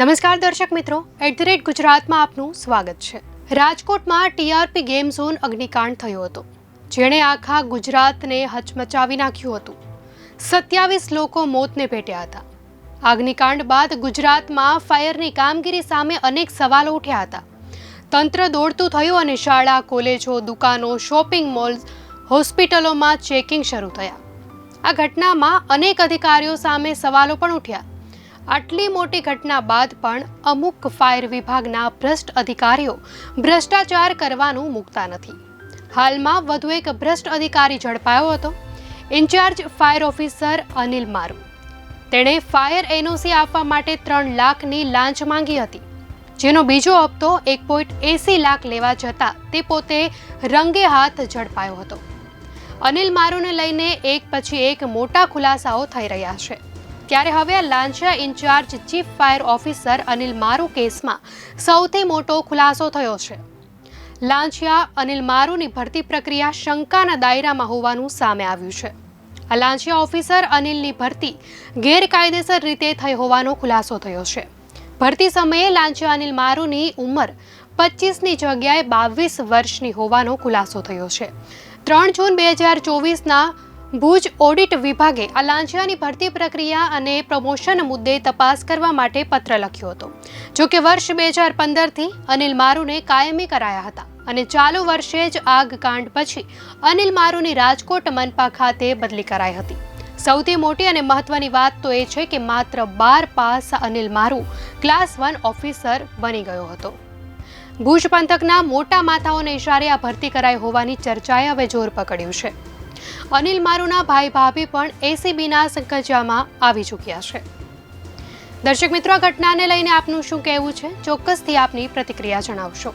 નમસ્કાર દર્શક મિત્રો, @ગુજરાતમાં આપનું સ્વાગત છે। રાજકોટમાં ટીઆરપી ગેમ ઝોન અગ્નિકાંડ થયો હતો, જેણે આખા ગુજરાતને હચમચાવી નાખ્યું હતું। 27 લોકો મોતને ભેટ્યા હતા। અગ્નિકાંડ બાદ ગુજરાતમાં ફાયરની કામગીરી સામે અનેક સવાલો ઉઠ્યા હતા। તંત્ર દોડતું થયું અને શાળા, કોલેજો, દુકાનો, શોપિંગ મોલ્સ, હોસ્પિટલોમાં ચેકિંગ શરૂ થયા। આ ઘટનામાં અનેક અધિકારીઓ સામે સવાલો પણ ઉઠ્યા। આટલી મોટી ઘટના બાદ પણ અમુક ફાયર વિભાગના ભ્રષ્ટ અધિકારીઓ ભ્રષ્ટાચાર કરવાનું મૂકતા નથી। હાલમાં વધુ એક ભ્રષ્ટ અધિકારી ઝડપાયો હતો। ઇન્ચાર્જ ફાયર ઓફિસર અનિલ મારુ, તેણે ફાયર એનઓસી આપવા માટે 3 લાખની લાંચ માંગી હતી, જેનો બીજો હપ્તો 1.80 લાખ લેવા જતાં તે પોતે રંગે હાથ ઝડપાયો હતો। અનિલ મારુને લઈને એક પછી એક મોટા ખુલાસાઓ થઈ રહ્યા છે। ત્યારે હવે આ લાંચિયા incharge chief fire officer Anil Maru કેસમાં સૌથી મોટો ખુલાસો થયો છે। લાંચિયા અનિલ મારુની ભરતી પ્રક્રિયા શંકાના દાયરામાં હોવાનું સામે આવ્યું છે। આ લાંચિયા ઓફિસર અનિલની ભરતી ગેરકાયદેસર રીતે થઈ હોવાનો ખુલાસો થયો છે। ભરતી સમયે લાંચિયા અનિલ મારુની ઉંમર 25ની જગ્યાએ 22 વર્ષની હોવાનો ખુલાસો થયો છે। 3 જૂન 2024ના ભુજ ઓડિટ વિભાગે આ લાંચિયાની ભરતી પ્રક્રિયા અને પ્રમોશન મુદ્દે તપાસ કરવા માટે પત્ર લખ્યો હતો। જો કે વર્ષ 2015થી અનિલ મારુને કાયમી કરાયા હતા અને ચાલુ વર્ષે જ આગકાંડ પછી અનિલ મારુની રાજકોટ મનપા ખાતે બદલી કરાઈ હતી। સૌથી મોટી અને મહત્વની વાત તો એ છે કે માત્ર 12 પાસ અનિલ મારુ ક્લાસ 1 ઓફિસર બની ગયો હતો। ભુજ પંથકના મોટા માથાઓને ઇશારે આ ભરતી કરાઈ હોવાની ચર્ચાએ હવે જોર પકડ્યું છે। અનિલ મારુના ભાઈ ભાભી પણ એસીબીના સંકજામાં આવી ચૂક્યા છે। દર્શક મિત્રો, આ ઘટનાને લઈને આપનું શું કહેવું છે? ચોક્કસથી આપની પ્રતિક્રિયા જણાવશો।